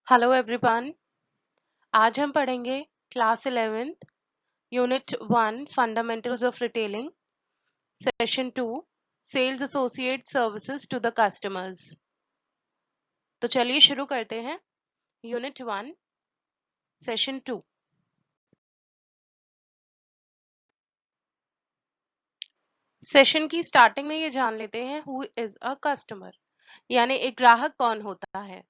Hello everyone. आज हम पढ़ेंगे class 11th unit 1 fundamentals of retailing session 2 sales associate services to the customers. तो चलिए शुरू करते हैं। Unit 1 session 2। सेशन की स्टार्टिंग में ये जान लेते हैं हु इज अ कस्टमर, यानी एक ग्राहक कौन होता है।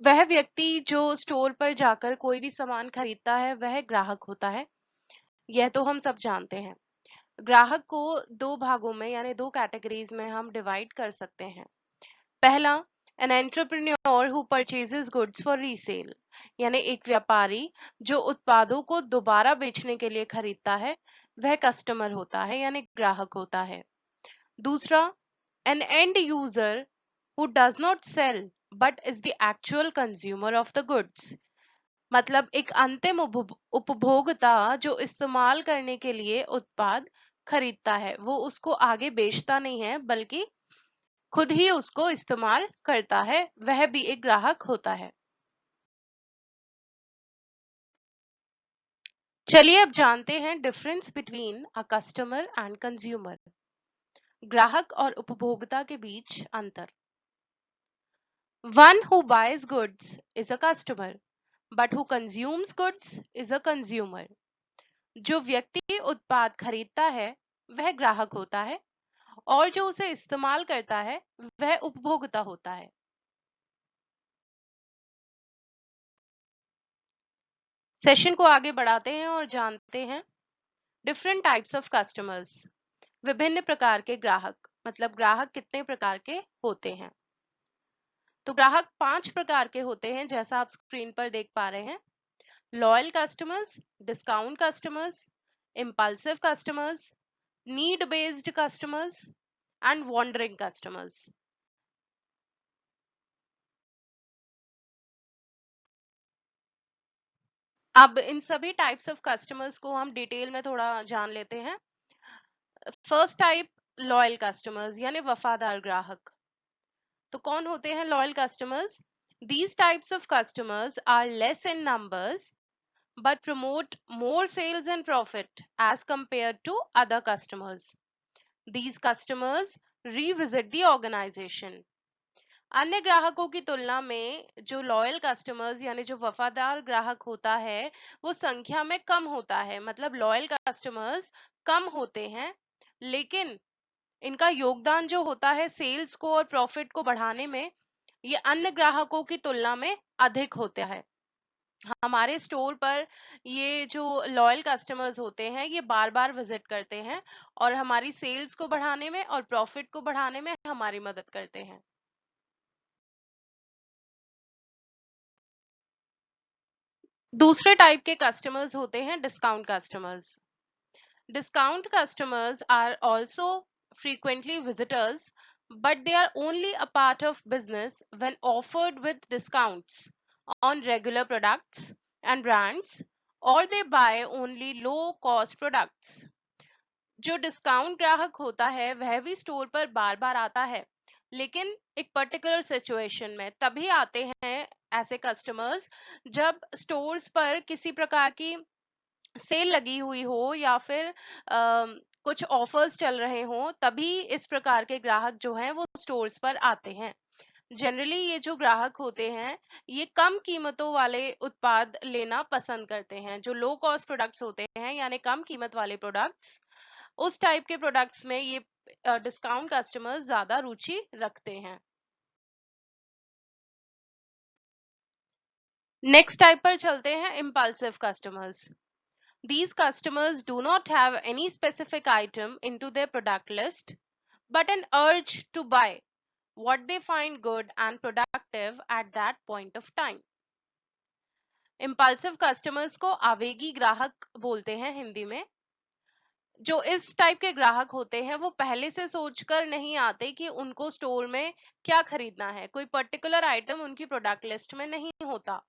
वह व्यक्ति जो स्टोर पर जाकर कोई भी सामान खरीदता है वह ग्राहक होता है। यह तो हम सब जानते हैं। ग्राहक को दो भागों में यानी दो कैटेगरीज में हम डिवाइड कर सकते हैं। पहला, an entrepreneur who purchases goods for resale, यानी एक व्यापारी जो उत्पादों को दोबारा बेचने के लिए खरीदता है वह कस्टमर होता है यानी ग्राहक होता है। दूसरा, an end user who does not sell but is the actual consumer of the goods, मतलब एक अंतिम उपभोक्ता जो इस्तेमाल करने के लिए उत्पाद खरीदता है, वो उसको आगे बेचता नहीं है बल्कि खुद ही उसको इस्तेमाल करता है, वह भी एक ग्राहक होता है। चलिए अब जानते हैं difference between a customer and consumer, ग्राहक और उपभोक्ता के बीच अंतर। One who buys goods is a customer but who consumes goods is a consumer. जो व्यक्ति उत्पाद खरीदता है वह ग्राहक होता है और जो उसे इस्तेमाल करता है वह उपभोक्ता होता है। सेशन को आगे बढ़ाते हैं और जानते हैं डिफरेंट टाइप्स ऑफ कस्टमर्स, विभिन्न प्रकार के ग्राहक, मतलब ग्राहक कितने प्रकार के होते हैं। तो ग्राहक 5 प्रकार के होते हैं जैसा आप स्क्रीन पर देख पा रहे हैं। Loyal customers, discount customers, impulsive customers, need based customers and wandering customers। अब इन सभी टाइप्स ऑफ कस्टमर्स को हम डिटेल में थोड़ा जान लेते हैं। फर्स्ट टाइप, लॉयल कस्टमर्स यानी वफादार ग्राहक। तो कौन होते हैं loyal customers? These types of customers are less in numbers but promote more sales and profit as compared to other customers. These customers revisit the organization। अन्य ग्राहकों की तुलना में जो लॉयल कस्टमर्स यानी जो वफादार ग्राहक होता है वो संख्या में कम होता है, मतलब लॉयल कस्टमर्स कम होते हैं लेकिन इनका योगदान जो होता है सेल्स को और प्रॉफिट को बढ़ाने में ये अन्य ग्राहकों की तुलना में अधिक होता है। हमारे स्टोर पर ये जो लॉयल कस्टमर्स होते हैं ये बार बार विजिट करते हैं और हमारी सेल्स को बढ़ाने में और प्रॉफिट को बढ़ाने में हमारी मदद करते हैं। दूसरे टाइप के कस्टमर्स होते हैं discount customers. Discount customers are also frequently visitors but they are only a part of business when offered with discounts on regular products and brands or they buy only low cost products। जो discount ग्राहक होता है वह भी store पर बार बार आता है लेकिन एक पर्टिकुलर सिचुएशन में तभी आते हैं ऐसे कस्टमर्स जब स्टोर्स पर किसी प्रकार की सेल लगी हुई हो या फिर कुछ ऑफर्स चल रहे हो, तभी इस प्रकार के ग्राहक जो हैं वो स्टोर्स पर आते हैं। जनरली ये जो ग्राहक होते हैं ये कम कीमतों वाले उत्पाद लेना पसंद करते हैं, जो लो कॉस्ट प्रोडक्ट्स होते हैं यानी कम कीमत वाले प्रोडक्ट्स, उस टाइप के प्रोडक्ट्स में ये डिस्काउंट कस्टमर्स ज्यादा रुचि रखते हैं। नेक्स्ट टाइप पर चलते हैं, impulsive customers. These customers do not have any specific item into their product list, but an urge to buy what they find good and productive at that point of time। Impulsive customers को आवेगी ग्राहक बोलते हैं हिंदी में। जो इस type के ग्राहक होते हैं वो पहले से सोचकर नहीं आते कि उनको स्टोर में क्या खरीदना है, कोई पर्टिकुलर आइटम उनकी प्रोडक्ट लिस्ट में नहीं होता।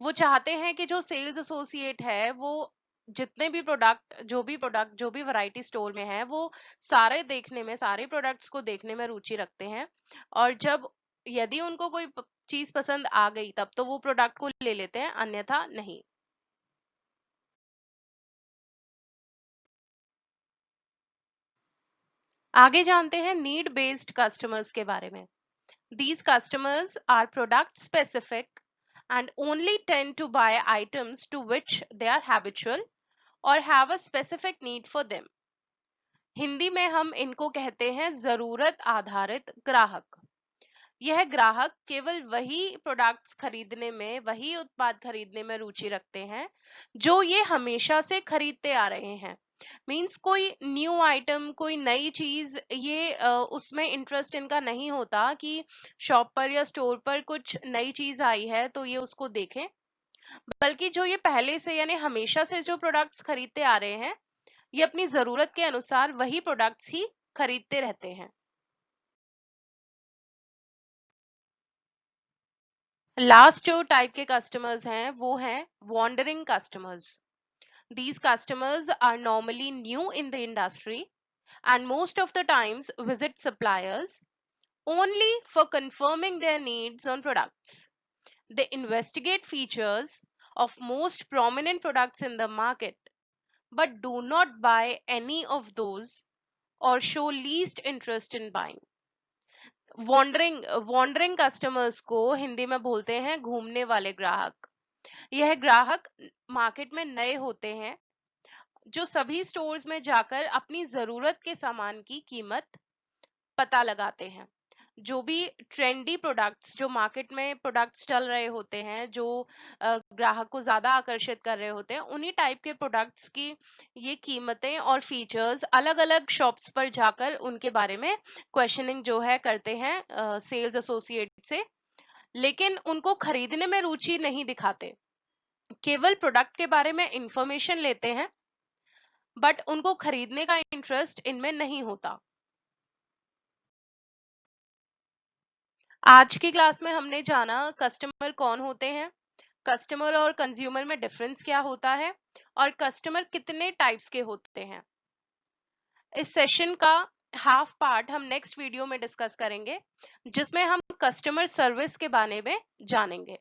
वो चाहते हैं कि जो सेल्स एसोसिएट है वो जितने भी प्रोडक्ट जो भी वैरायटी स्टोर में है वो सारे देखने में, सारे प्रोडक्ट्स को देखने में रुचि रखते हैं और जब यदि उनको कोई चीज पसंद आ गई तब तो वो प्रोडक्ट को ले लेते हैं, अन्यथा नहीं। आगे जानते हैं नीड बेस्ड कस्टमर्स के बारे में। These customers are product specific and only tend to buy items to which they are habitual or have a specific need for them. Hindi में हम इनको कहते हैं जरूरत आधारित ग्राहक। यह ग्राहक केवल वही प्रोडक्ट्स खरीदने में, वही उत्पाद खरीदने में रुचि रखते हैं जो ये हमेशा से खरीदते आ रहे हैं। मींस कोई न्यू आइटम, कोई नई चीज, ये उसमें इंटरेस्ट इनका नहीं होता कि शॉप पर या स्टोर पर कुछ नई चीज आई है तो ये उसको देखें, बल्कि जो ये पहले से यानी हमेशा से जो प्रोडक्ट्स खरीदते आ रहे हैं, ये अपनी जरूरत के अनुसार वही प्रोडक्ट्स ही खरीदते रहते हैं। लास्ट जो टाइप के कस्टमर्स हैं वो हैं wandering customers. These customers are normally new in the industry and most of the times visit suppliers only for confirming their needs on products. They investigate features of most prominent products in the market but do not buy any of those or show least interest in buying. Wandering customers को हिंदी में बोलते हैं घूमने वाले ग्राहक। यह ग्राहक market में नए होते हैं, जो सभी स्टोर्स में जाकर अपनी जरूरत के सामान की कीमत पता लगाते हैं। जो भी ट्रेंडी प्रोडक्ट्स, जो मार्केट में प्रोडक्ट्स चल रहे होते हैं, जो ग्राहक को ज्यादा आकर्षित कर रहे होते हैं, उन्हीं टाइप के प्रोडक्ट्स की ये कीमतें और फीचर्स अलग अलग शॉप्स पर जाकर उनके बारे में क्वेश्चनिंग जो है करते हैं सेल्स एसोसिएट से। लेकिन उनको खरीदने में रुचि नहीं दिखाते, केवल प्रोडक्ट के बारे में इंफॉर्मेशन लेते हैं, बट उनको खरीदने का इंटरेस्ट इनमें नहीं होता। आज की क्लास में हमने जाना कस्टमर कौन होते हैं, कस्टमर और कंज्यूमर में डिफरेंस क्या होता है, और कस्टमर कितने टाइप्स के होते हैं। इस सेशन का हाफ पार्ट हम नेक्स्ट वीडियो में डिस्कस करेंगे, जिसमें हम कस्टमर सर्विस के बारे में जानेंगे।